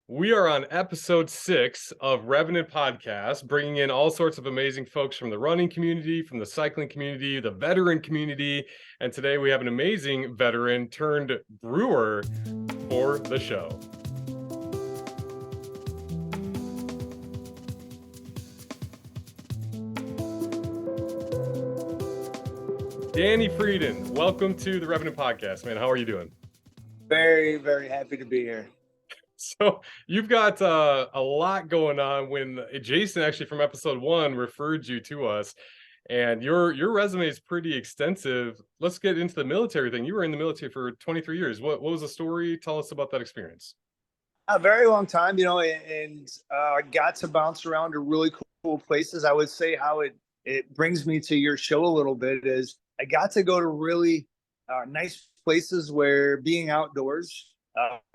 We are on episode 6 of REVENANT Podcast, bringing in all sorts of amazing folks from the running community, from the cycling community, the veteran community. And today we have an amazing veteran turned brewer for the show. Danny Frieden, welcome to the REVENANT Podcast, man. How are you doing? Very, very happy to be here. So you've got a lot going on. When Jason actually from episode 1 referred you to us, and your resume is pretty extensive. Let's get into the military thing. You were in the military for 23 years. What was the story? Tell us about that experience. A very long time, and I got to bounce around to really cool places. I would say how it brings me to your show a little bit is I got to go to really nice places where being outdoors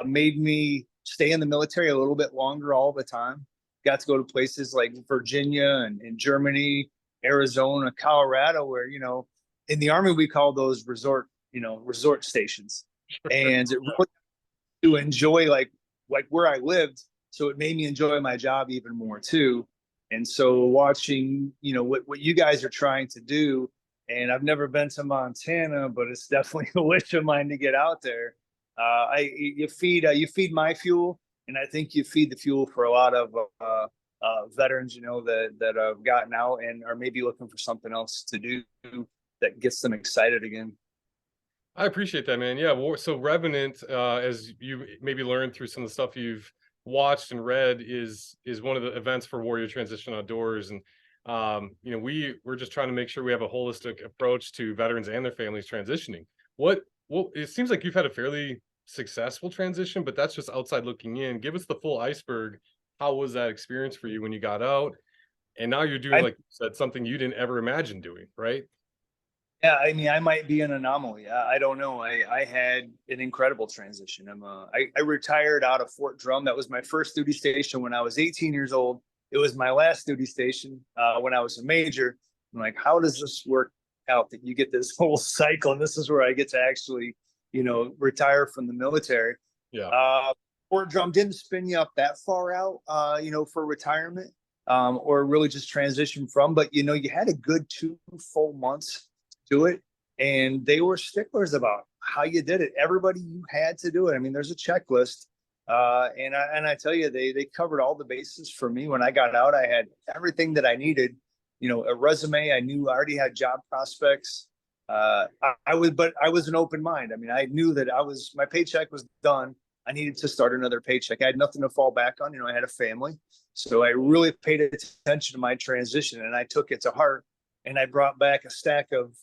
made me stay in the military a little bit longer all the time. Got to go to places like Virginia and Germany, Arizona, Colorado, where, in the Army, we call those resort stations. And it really to enjoy like where I lived. So it made me enjoy my job even more too. And so watching, what you guys are trying to do, and I've never been to Montana, but it's definitely a wish of mine to get out there. You feed my fuel, and I think you feed the fuel for a lot of veterans, that have gotten out and are maybe looking for something else to do that gets them excited again. I appreciate that, man. Yeah. So Revenant, as you maybe learned through some of the stuff you've watched and read, is one of the events for Warrior Transition Outdoors. And we're just trying to make sure we have a holistic approach to veterans and their families transitioning. Well, it seems like you've had a fairly successful transition, but that's just outside looking in. Give us the full iceberg. How was that experience for you when you got out? And now you're doing, like you said, something you didn't ever imagine doing, right? Yeah, I mean, I might be an anomaly. I don't know. I had an incredible transition. I retired out of Fort Drum. That was my first duty station when I was 18 years old. It was my last duty station when I was a major. I'm like, how does this work out that you get this whole cycle? And this is where I get to actually, retire from the military. Yeah. Fort Drum didn't spin you up that far out, for retirement or really just transition from. But, you had a good 2 full months to do it. And they were sticklers about how you did it. Everybody, you had to do it. I mean, there's a checklist. And I tell you, they covered all the bases for me. When I got out, I had everything that I needed. A resume. I knew I already had job prospects. I was an open mind. I mean, I knew that my paycheck was done. I needed to start another paycheck. I had nothing to fall back on. I had a family. So I really paid attention to my transition, and I took it to heart. And I brought back a stack of,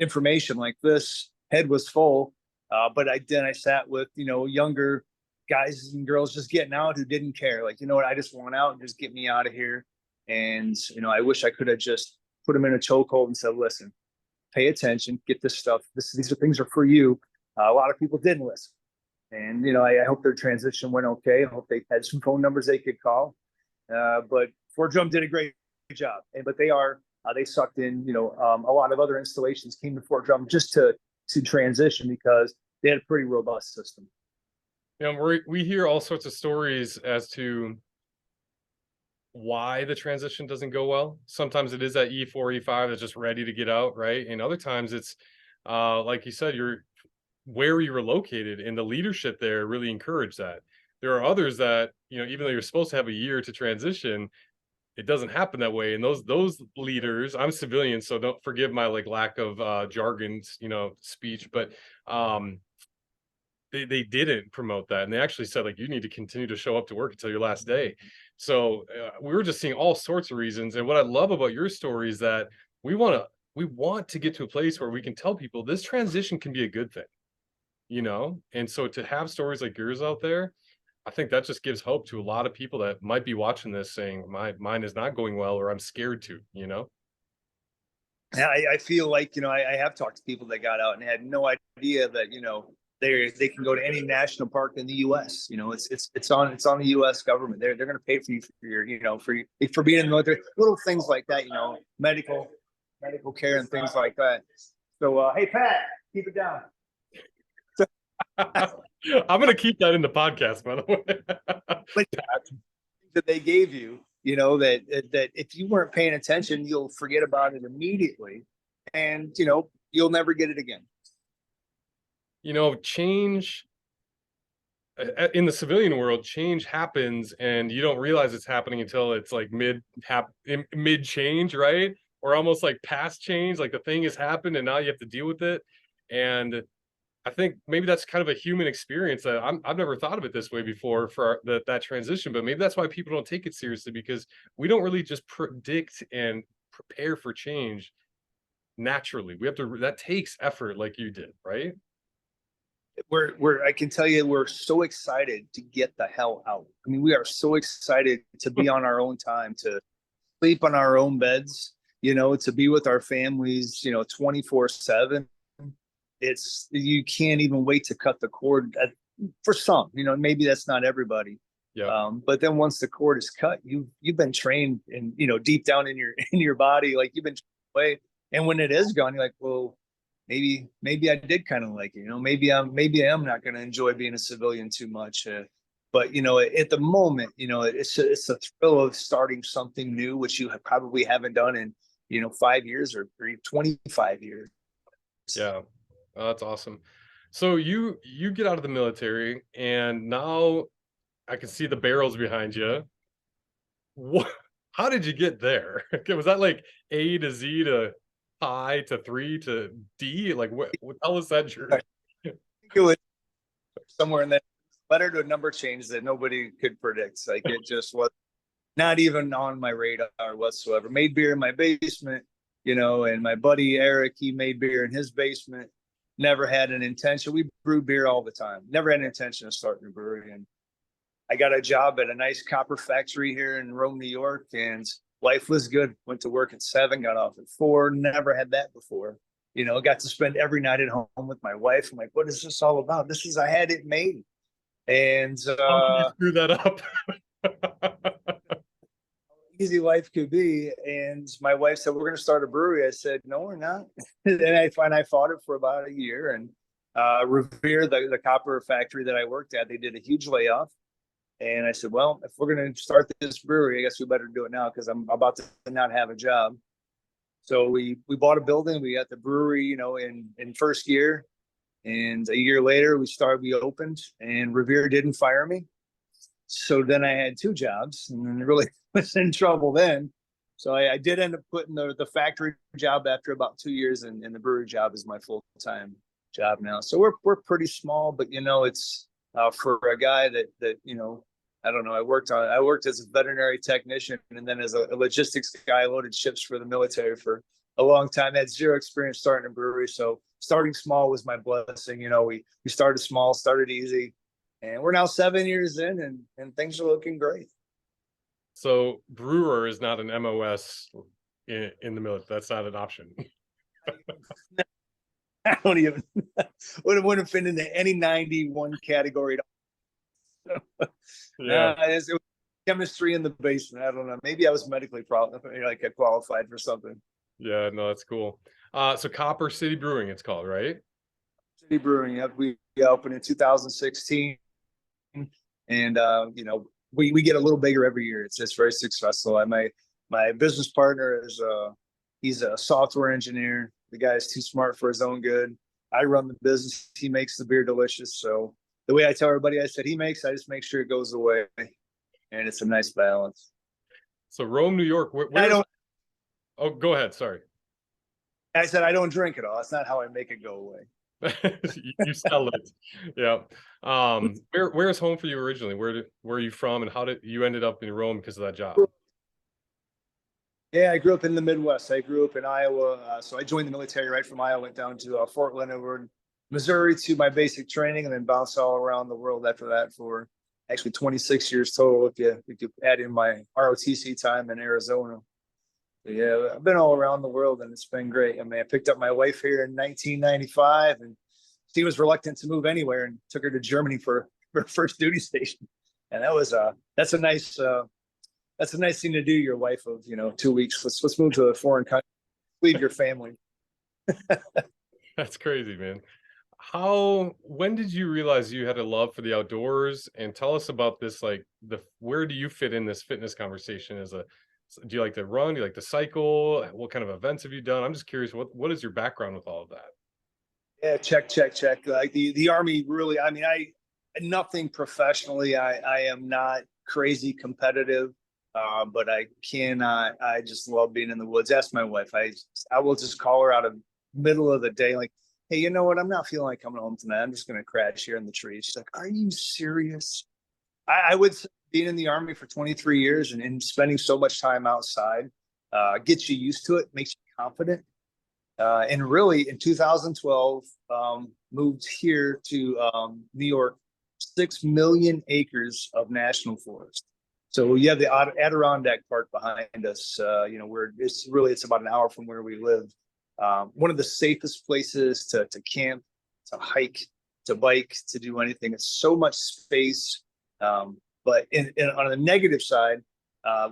information like this. Head was full. But I sat with, younger guys and girls just getting out who didn't care. Like, I just want out and just get me out of here. And, I wish I could have just put them in a chokehold and said, listen, pay attention, get this stuff. These things are for you. A lot of people didn't listen. And, I hope their transition went okay. I hope they had some phone numbers they could call. But Fort Drum did a great job. But they sucked in, a lot of other installations came to Fort Drum just to transition because they had a pretty robust system. We hear all sorts of stories as to why the transition doesn't go well. Sometimes it is that E4, E5 that's just ready to get out, right? And other times it's like you said, you're where you were located and the leadership there really encouraged that. There are others that, even though you're supposed to have a year to transition, it doesn't happen that way. And those leaders, I'm civilian, so don't forgive my lack of jargon, speech, but they didn't promote that. And they actually said, you need to continue to show up to work until your last day. So we were just seeing all sorts of reasons. And what I love about your story is that we want to get to a place where we can tell people this transition can be a good thing, And so to have stories like yours out there, I think that just gives hope to a lot of people that might be watching this saying, mine is not going well, or I'm scared to. Yeah, I feel like, I have talked to people that got out and had no idea that, they can go to any national park in the U.S. It's on the U.S. government. They're going to pay for you for your, for being in the military. Little things like that, medical care and things like that. So, hey Pat, keep it down. I'm going to keep that in the podcast, by the way. But that they gave you, you know, that if you weren't paying attention, you'll forget about it immediately, and you know, you'll never get it again. You know, change in the civilian world, change happens and you don't realize it's happening until it's like mid change, right? Or almost like past change, like the thing has happened and now you have to deal with it. And I think maybe that's kind of a human experience that I've never thought of it this way before for that transition, but maybe that's why people don't take it seriously, because we don't really just predict and prepare for change naturally. We have to, that takes effort like you did, right? I can tell you, we're so excited to get the hell out. I mean, we are so excited to be on our own time, to sleep on our own beds, you know, to be with our families, you know, 24/7. It's, you can't even wait to cut the cord for some, you know, maybe that's not everybody. Yeah. But then once the cord is cut, you've been trained, and you know, deep down in your body, like you've been trained away. And when it is gone, you're like, well, maybe I did kind of like it, you know, maybe I am not going to enjoy being a civilian too much. But you know, at the moment, you know, it's a thrill of starting something new, which you probably haven't done in, you know, 5 years or 25 years. Yeah. Oh, that's awesome. So you get out of the military and now I can see the barrels behind you. What, how did you get there? Was that like A to Z to I to 3 to D? Like what tell us that journey? I think it was somewhere in that letter to a number change that nobody could predict. Like it just was not even on my radar whatsoever. Made beer in my basement, you know, and my buddy Eric, he made beer in his basement. Never had an intention. We brew beer all the time. Never had an intention of starting a brewery. And I got a job at a nice copper factory here in Rome, New York, and life was good. Went to work at 7, got off at 4. Never had that before. You know, got to spend every night at home with my wife. I'm like, what is this all about? I had it made. And How did you screw that up? easy life could be. And my wife said, we're going to start a brewery. I said, no, we're not. And I fought it for about a year. And Revere, the copper factory that I worked at, they did a huge layoff. And I said, well, if we're going to start this brewery, I guess we better do it now, because I'm about to not have a job. So we bought a building. We got the brewery, you know, in first year. And a year later, we opened, and Revere didn't fire me. So then I had 2 jobs, and then really was in trouble then. So I did end up putting the factory job after about 2 years, and the brewery job is my full-time job now. So we're pretty small, but you know, it's for a guy that you know, I don't know. I worked as a veterinary technician, and then as a logistics guy. I loaded ships for the military for a long time. I had 0 experience starting a brewery, so starting small was my blessing. You know, we started small, started easy, and we're now 7 years in, and things are looking great. So brewer is not an MOS in the military. That's not an option. I don't even wouldn't fit into any 91 category. Yeah. It was chemistry in the basement. I don't know. Maybe I was medically like I qualified for something. Yeah, no, that's cool. So Copper City Brewing, it's called, right? City Brewing. Yep. We opened in 2016, and you know, we get a little bigger every year. It's very successful. My business partner is he's a software engineer. The guy's too smart for his own good. I run the business. He makes the beer delicious. So the way I tell everybody, I said I just make sure it goes away, and it's a nice balance. So Rome, New York. I don't. Oh, go ahead. Sorry. I said I don't drink it all. That's not how I make it go away. You sell it. Yeah. Where's home for you originally? Where are you from, and how did you ended up in Rome because of that job? Yeah, I grew up in the Midwest. I grew up in Iowa. So I joined the military right from Iowa, went down to Fort Leonard, Missouri to my basic training, and then bounced all around the world after that for actually 26 years total if you add in my ROTC time in Arizona. But yeah, I've been all around the world, and it's been great. I mean, I picked up my wife here in 1995, and she was reluctant to move anywhere, and took her to Germany for her first duty station. And that's a nice thing to do. Your wife of, you know, 2 weeks. Let's move to a foreign country. Leave your family. That's crazy, man. when did you realize you had a love for the outdoors? And tell us about this, like where do you fit in this fitness conversation do you like to run? Do you like to cycle? What kind of events have you done? I'm just curious, what is your background with all of that? Yeah, check. Like the Army really, I mean, nothing professionally. I am not crazy competitive, but I just love being in the woods. Ask my wife. I will just call her out of middle of the day, like, hey, you know what? I'm not feeling like coming home tonight. I'm just gonna crash here in the trees. She's like, are you serious? I would say being in the Army for 23 years and spending so much time outside gets you used to it, makes you confident. And really, in 2012, moved here to New York, 6 million acres of national forest. So you have the Adirondack Park behind us. Where it's about an hour from where we live. One of the safest places to camp, to hike, to bike, to do anything. It's so much space. But on the negative side,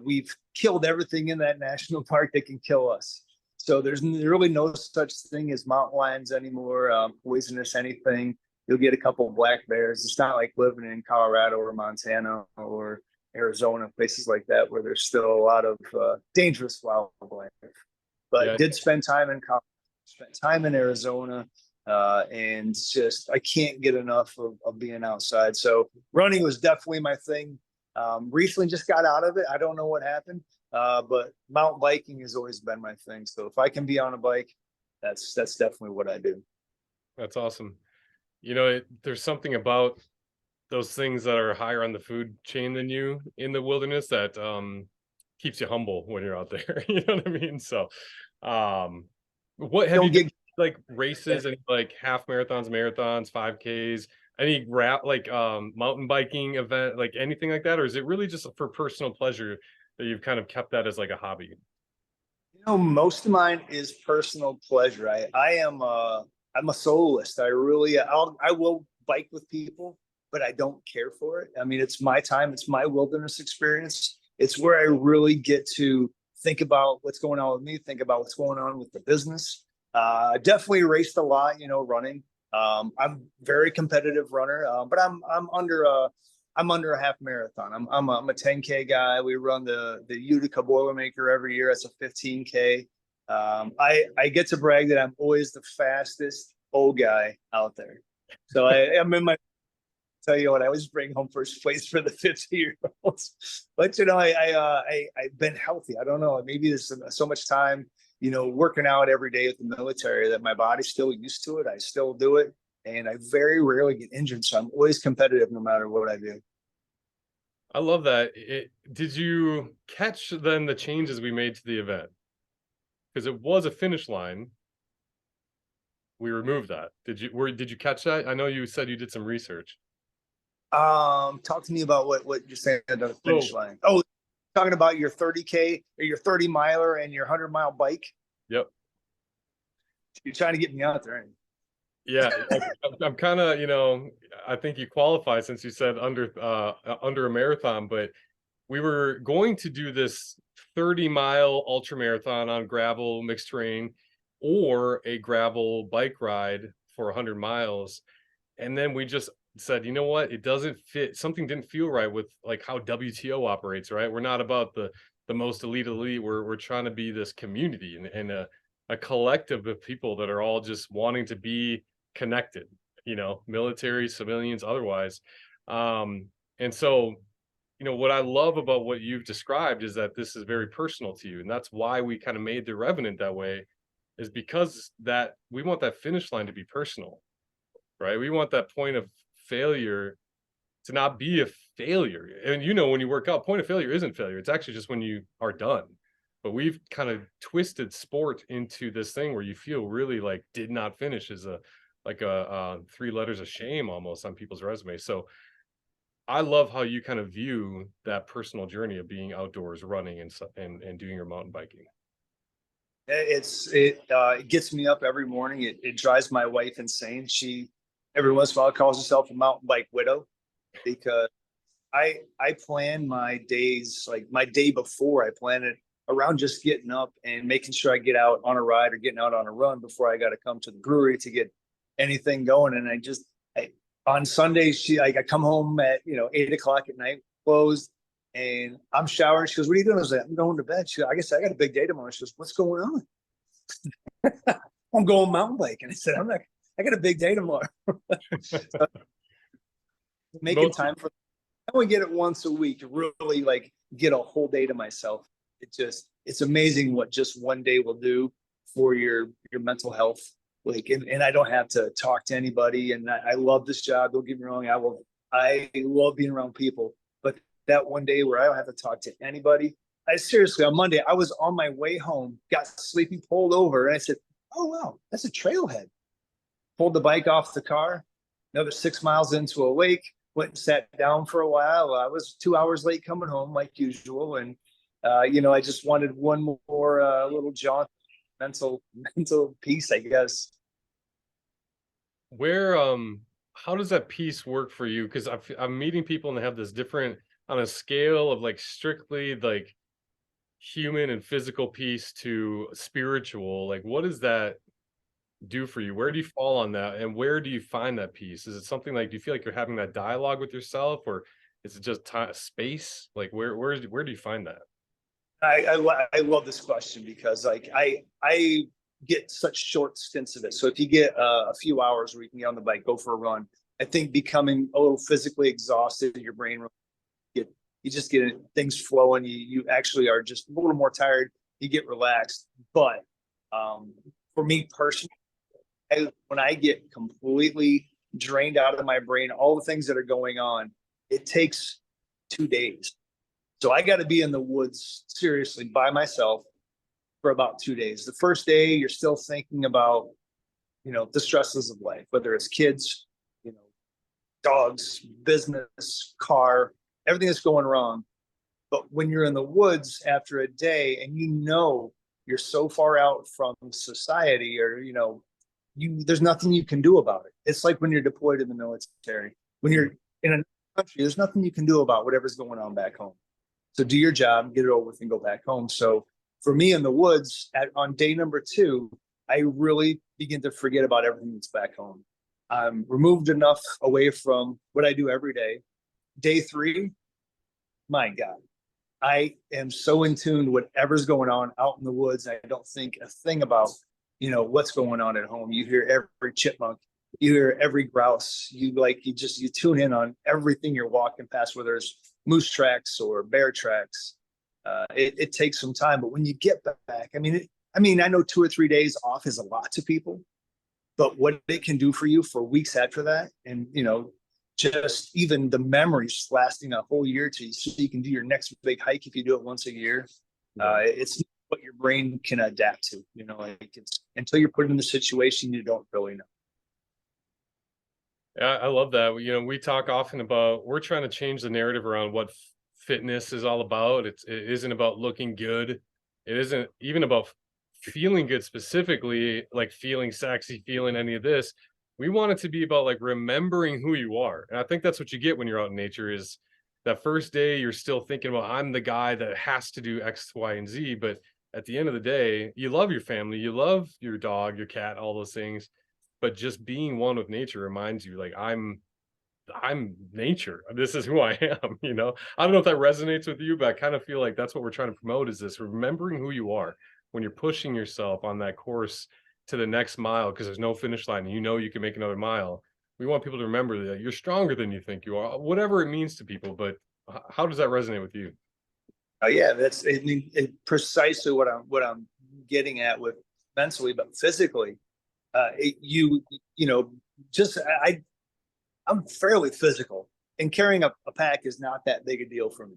we've killed everything in that national park that can kill us. So there's really no such thing as mountain lions anymore, poisonous anything. You'll get a couple of black bears. It's not like living in Colorado or Montana or Arizona, places like that, where there's still a lot of dangerous wildlife. But Yeah. did spend time in Colorado, spent time in Arizona, and just I can't get enough of being outside. So running was definitely my thing. Recently just got out of it. I don't know what happened. But mountain biking has always been my thing. So if I can be on a bike, that's definitely what I do. That's awesome. There's something about those things that are higher on the food chain than you in the wilderness that keeps you humble when you're out there. You know what I mean? So what have you Don't done, get like races and like half marathons, 5Ks, any mountain biking event, like anything like that? Or is it really just for personal pleasure that you've kind of kept that as like a hobby? most of mine is personal pleasure. I'm a soloist. I will bike with people, but I don't care for it. I mean, it's my time. It's my wilderness experience. It's where I really get to think about what's going on with me, think about what's going on with the business. I definitely raced a lot, running. I'm very competitive runner, but I'm under a half marathon. I'm a 10K guy. We run the Utica Boilermaker every year. It's a 15K. I get to brag that I'm always the fastest old guy out there. So I'm in my tell you what, I always bring home first place for the 50-year-olds. But I've been healthy. I don't know. Maybe there's so much time, working out every day with the military that my body's still used to it. I still do it. And I very rarely get injured. So I'm always competitive no matter what I do. I love that. Did you catch then the changes we made to the event? Because it was a finish line. We removed that. Did you catch that? I know you said you did some research. Talk to me about what you're saying at the finish line. Oh, talking about your 30K or your 30 miler and your 100-mile bike. Yep. You're trying to get me out there, ain't you? Yeah, I'm kind of, I think you qualify since you said under a marathon, but we were going to do this 30-mile ultra marathon on gravel mixed terrain or a gravel bike ride for 100 miles. And then we just said, you know what? It doesn't fit. Something didn't feel right with like how WTO operates, right? We're not about the most elite. We're trying to be this community and a collective of people that are all just wanting to be connected, military, civilians, otherwise. And so, what I love about what you've described is that this is very personal to you. And that's why we kind of made the Revenant that way, is because that we want that finish line to be personal, right? We want that point of failure to not be a failure. And when you work out, point of failure isn't failure. It's actually just when you are done. But we've kind of twisted sport into this thing where you feel really like did not finish as a 3 letters of shame almost on people's resumes. So I love how you kind of view that personal journey of being outdoors, running and doing your mountain biking. It gets me up every morning. It drives my wife insane. She every once in a while calls herself a mountain bike widow because I plan my days, like my day before. I plan it around just getting up and making sure I get out on a ride or getting out on a run before I got to come to the brewery to get anything going. And on Sundays, I come home at, 8 o'clock at night, closed, and I'm showering. She goes, "What are you doing?" I was like, "I'm going to bed." She goes, "I guess I got a big day tomorrow." She goes, "What's going on?" "I'm going mountain biking." I said, I got a big day tomorrow. Making time for, I only get it once a week to really like get a whole day to myself. It's amazing what just one day will do for your mental health. Like, and I don't have to talk to anybody. And I love this job. Don't get me wrong. I love being around people, but that one day where I don't have to talk to anybody. I seriously, on Monday, I was on my way home, got sleepy, pulled over, and I said, "Oh wow, that's a trailhead." Pulled the bike off the car, another 6 miles into a lake, went and sat down for a while. I was 2 hours late coming home like usual. And, I just wanted one more little jaunt, mental peace, I guess. Where how does that piece work for you? Because I'm meeting people and they have this different, on a scale of like strictly like human and physical piece to spiritual. Like, what does that do for you? Where do you fall on that, and where do you find that piece? Is it something like, do you feel like you're having that dialogue with yourself, or is it just time, space? Like, where do you find that? I love this question because like I get such short stints of it. So if you get a few hours where you can get on the bike, go for a run, I think becoming a little physically exhausted, your brain you just get things flowing. You actually are just a little more tired. You get relaxed. But for me personally, when I get completely drained out of my brain, all the things that are going on, it takes 2 days. So I got to be in the woods seriously by myself for about 2 days. The first day, you're still thinking about, the stresses of life, whether it's kids, dogs, business, car, everything that's going wrong. But when you're in the woods after a day and you're so far out from society, or, there's nothing you can do about it. It's like when you're deployed in the military. When you're in a country, there's nothing you can do about whatever's going on back home. So do your job, get it over with, and go back home. So for me in the woods, on day number 2, I really begin to forget about everything that's back home. I'm removed enough away from what I do every day. Day 3, my God, I am so in tune to whatever's going on out in the woods. I don't think a thing about, what's going on at home. You hear every chipmunk, you hear every grouse. You tune in on everything you're walking past, whether it's moose tracks or bear tracks. It takes some time, but when you get back, I know 2 or 3 days off is a lot to people, but what it can do for you for weeks after that, and just even the memories lasting a whole year to you, so you can do your next big hike if you do it once a year. It's what your brain can adapt to. It's until you're put in the situation, you don't really know. Yeah, I love that. We talk often about, we're trying to change the narrative around what fitness is all about. It isn't about looking good. It isn't even about feeling good specifically, like feeling sexy, feeling any of this. We want it to be about like remembering who you are. And I think that's what you get when you're out in nature, is that first day you're still thinking, well, I'm the guy that has to do X, Y, and Z. But at the end of the day, you love your family, you love your dog, your cat, all those things. But just being one with nature reminds you, like, I'm nature. This is who I am. I don't know if that resonates with you, but I kind of feel like that's what we're trying to promote, is this remembering who you are when you're pushing yourself on that course to the next mile, because there's no finish line. You can make another mile. We want people to remember that you're stronger than you think you are, whatever it means to people. But how does that resonate with you? Oh yeah, that's precisely what I'm getting at with mentally, but physically. I'm fairly physical, and carrying a pack is not that big a deal for me.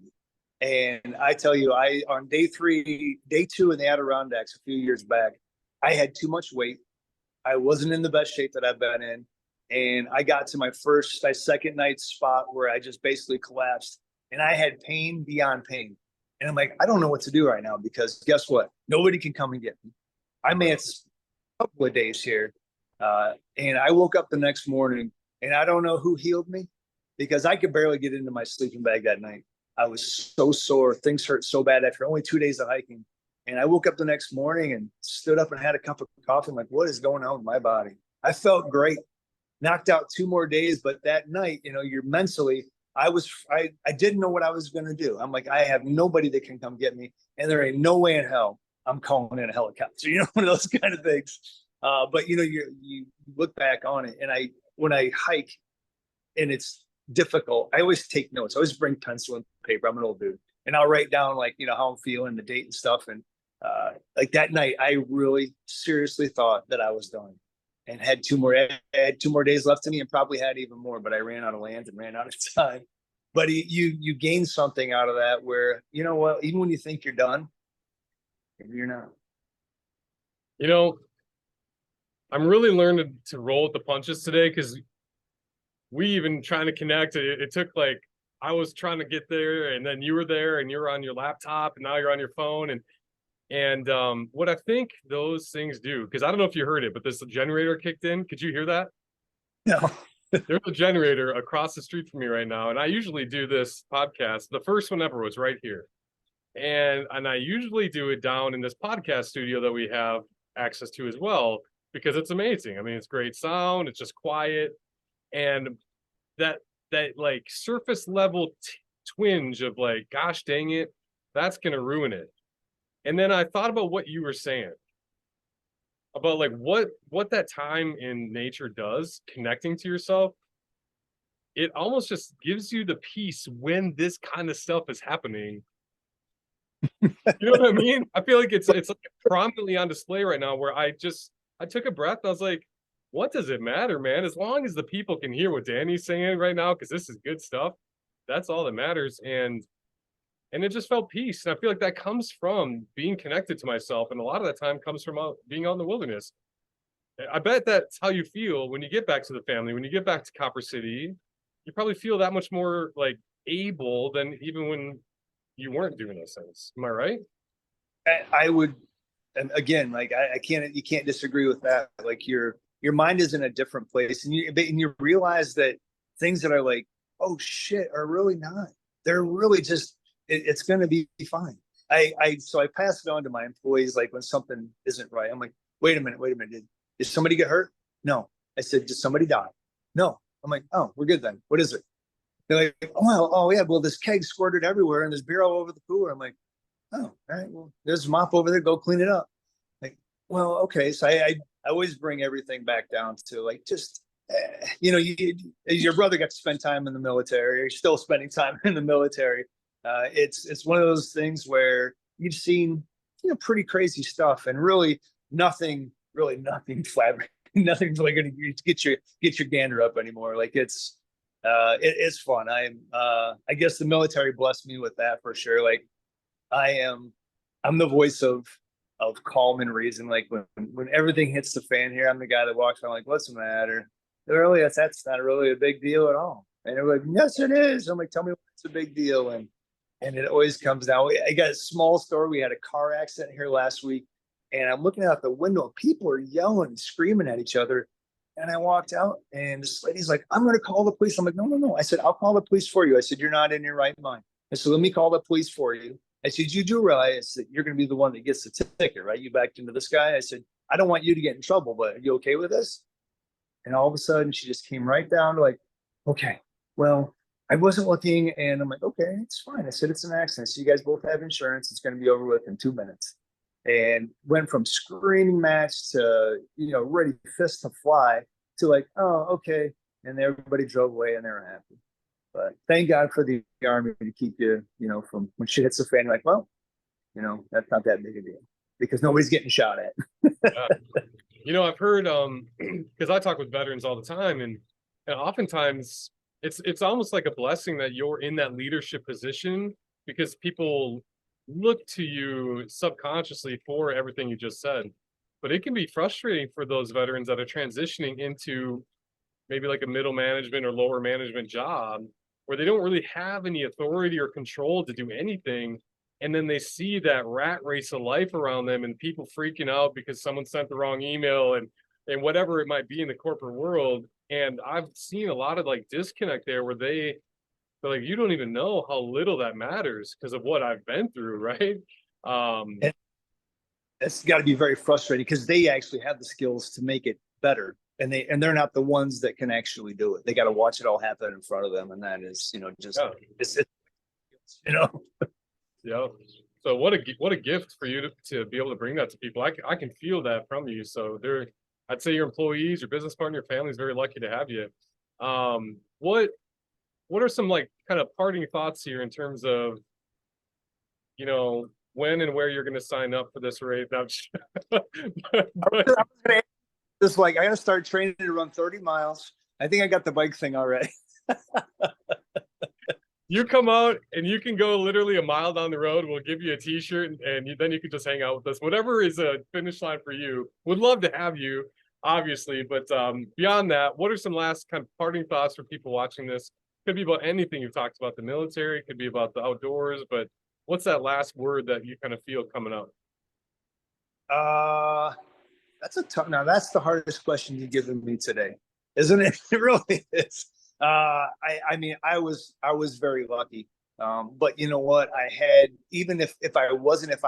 And I tell you, on day 2 in the Adirondacks a few years back, I had too much weight. I wasn't in the best shape that I've been in. And I got to my second night spot where I just basically collapsed, and I had pain beyond pain. And I'm like, I don't know what to do right now, because guess what? Nobody can come and get me. I may have a couple of days here. And I woke up the next morning, and I don't know who healed me, because I could barely get into my sleeping bag that night. I was so sore. Things hurt so bad after only 2 days of hiking. And I woke up the next morning and stood up and had a cup of coffee. I'm like, what is going on with my body? I felt great. knocked out 2 more days. But that night, you're mentally, I didn't know what I was going to do. I'm like, I have nobody that can come get me. And there ain't no way in hell I'm calling in a helicopter, one of those kind of things. But you look back on it, and when I hike and it's difficult, I always take notes. I always bring pencil and paper. I'm an old dude, and I'll write down how I'm feeling, the date and stuff. And like that night, I really seriously thought that I was done, and had 2 more days left in me, and probably had even more. But I ran out of land and ran out of time. But you gain something out of that, where what, even when you think you're done, maybe you're not. I'm really learning to roll with the punches today, because we even trying to connect. It took I was trying to get there, and then you were there, and you were on your laptop, and now you're on your phone. And what I think those things do, because I don't know if you heard it, but this generator kicked in. Could you hear that? No. There's a generator across the street from me right now, and I usually do this podcast. The first one ever was right here. And I usually do it down in this podcast studio that we have access to as well, because it's amazing. I mean, it's great sound, it's just quiet, and that surface level twinge of gosh dang it, that's gonna ruin it. And then I thought about what you were saying about what that time in nature does, connecting to yourself. It almost just gives you the peace when this kind of stuff is happening. You know what I mean? I feel like it's prominently on display right now, where I took a breath. I was like, what does it matter, man? As long as the people can hear what Danny's saying right now, because this is good stuff, that's all that matters. And it just felt peace. And I feel like that comes from being connected to myself. And a lot of that time comes from being out in the wilderness. I bet that's how you feel when you get back to the family, when you get back to Copper City. You probably feel that much more able than even when you weren't doing those things. Am I right? I would, and again, you can't disagree with that. Your mind is in a different place, and you realize that things that are oh shit, are really not. They're really just, it's going to be fine. So I pass it on to my employees, when something isn't right. I'm like, wait a minute. Did somebody get hurt? No. I said, did somebody die? No. I'm like, oh, we're good then. What is it? They're like, oh yeah, well, this keg squirted everywhere, and there's beer all over the cooler. I'm like, oh, all right, well, there's a mop over there. Go clean it up. Well, okay. So I always bring everything back down to your brother got to spend time in the military. You're still spending time in the military. It's one of those things where you've seen pretty crazy stuff, and really nothing flat. Nothing's really going to get your gander up anymore. It's fun. I guess the military blessed me with that for sure. I'm the voice of calm and reason. When everything hits the fan here, I'm the guy that walks around what's the matter? Really, that's not really a big deal at all. And they're like, yes, it is. I'm like, tell me what's a big deal. And it always comes down. I got a small story. We had a car accident here last week, and I'm looking out the window. People are yelling and screaming at each other. And I walked out, and this lady's like, I'm going to call the police. I'm like, no. I said, I'll call the police for you. I said, you're not in your right mind. I said, let me call the police for you. I said, you do realize that you're going to be the one that gets the ticket, right? You backed into this guy. I said, I don't want you to get in trouble, but are you okay with this? And all of a sudden, she just came right down to okay, well, I wasn't looking. And I'm like, okay, it's fine. I said, it's an accident. So you guys both have insurance. It's going to be over with in 2 minutes. And went from screaming match to, ready fist to fly to oh, okay. And everybody drove away, and they were happy. But thank God for the Army to keep you, from when shit hits the fan, you're well, that's not that big a deal, because nobody's getting shot at. I've heard, because I talk with veterans all the time, and oftentimes it's almost like a blessing that you're in that leadership position, because people look to you subconsciously for everything you just said. But it can be frustrating for those veterans that are transitioning into maybe a middle management or lower management job, where they don't really have any authority or control to do anything. And then they see that rat race of life around them, and people freaking out because someone sent the wrong email, and whatever it might be in the corporate world. And I've seen a lot of disconnect there, where they're like, you don't even know how little that matters because of what I've been through, right? It's got to be very frustrating, because they actually have the skills to make it better. and they're not the ones that can actually do it. They got to watch it all happen in front of them, and that is, just it's Yeah. So what a gift for you to be able to bring that to people. I can feel that from you. So I'd say your employees, your business partner, your family is very lucky to have you. What are some like kind of parting thoughts here in terms of, when and where you're going to sign up for this race? No, just like I got to start training to run 30 miles. I think I got the bike thing already. You come out and you can go literally a mile down the road. We'll give you a t-shirt and then you can just hang out with us. Whatever is a finish line for you. Would love to have you, obviously. But beyond that, what are some last kind of parting thoughts for people watching this? Could be about anything you've talked about, the military, could be about the outdoors, but what's that last word that you kind of feel coming up? Now that's the hardest question you've given me today, isn't it? It really is. I mean, I was very lucky. But you know what? I had, even if I wasn't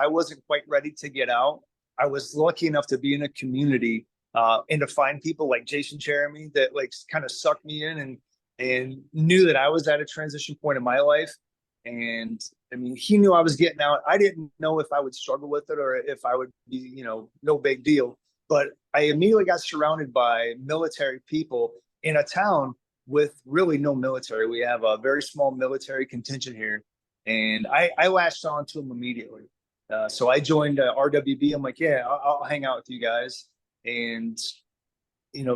quite ready to get out, I was lucky enough to be in a community, and to find people like Jason Jeremy that like kind of sucked me in and knew that I was at a transition point in my life. And I mean, he knew I was getting out. I didn't know if I would struggle with it or if I would be, no big deal. But I immediately got surrounded by military people in a town with really no military. We have a very small military contingent here. And I latched on to them immediately. So I joined RWB. I'm like, yeah, I'll hang out with you guys. And,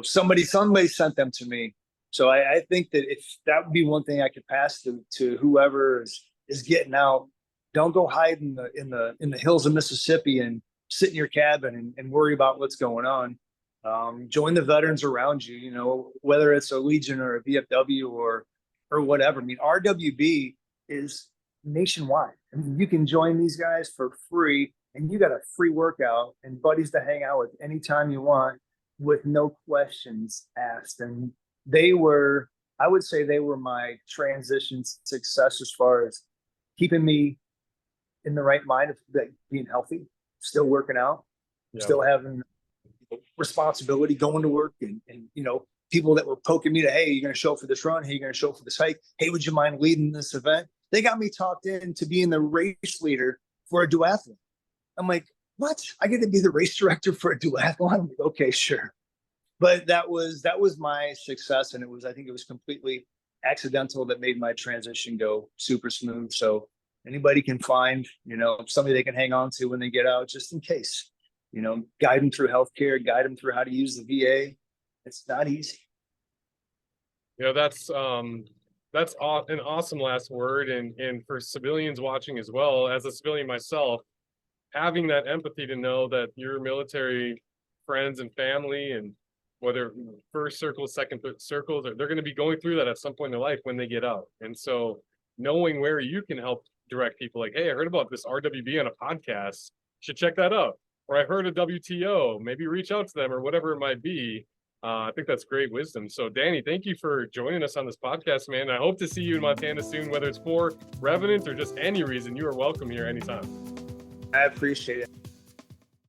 somebody sent them to me. So I think that if that would be one thing I could pass to whoever is getting out, don't go hide in the hills of Mississippi and sit in your cabin and worry about what's going on. Join the veterans around you, whether it's a Legion or a VFW or whatever. I mean, RWB is nationwide. I mean, you can join these guys for free and you got a free workout and buddies to hang out with anytime you want with no questions asked. And I would say they were my transition success as far as keeping me in the right mind of being healthy, still working out, still having responsibility, going to work, and people that were poking me to, hey, you're going to show up for this run, hey, you're going to show up for this hike, hey, would you mind leading this event? They got me talked into being the race leader for a duathlon. I'm like, what? I get to be the race director for a duathlon? I'm like, okay, sure. But that was my success, and I think it was completely accidental that made my transition go super smooth. So anybody can find, somebody they can hang on to when they get out, just in case. Guide them through healthcare, guide them through how to use the VA. It's not easy. That's an awesome last word. And for civilians watching as well, as a civilian myself, having that empathy to know that your military friends and family, and whether first circle, second circle, they're going to be going through that at some point in their life when they get out. And so knowing where you can help direct people, like, hey, I heard about this RWB on a podcast, should check that out. Or I heard a WTO, maybe reach out to them or whatever it might be. I think that's great wisdom. So Danny, thank you for joining us on this podcast, man. I hope to see you in Montana soon, whether it's for Revenant or just any reason. You are welcome here anytime. I appreciate it.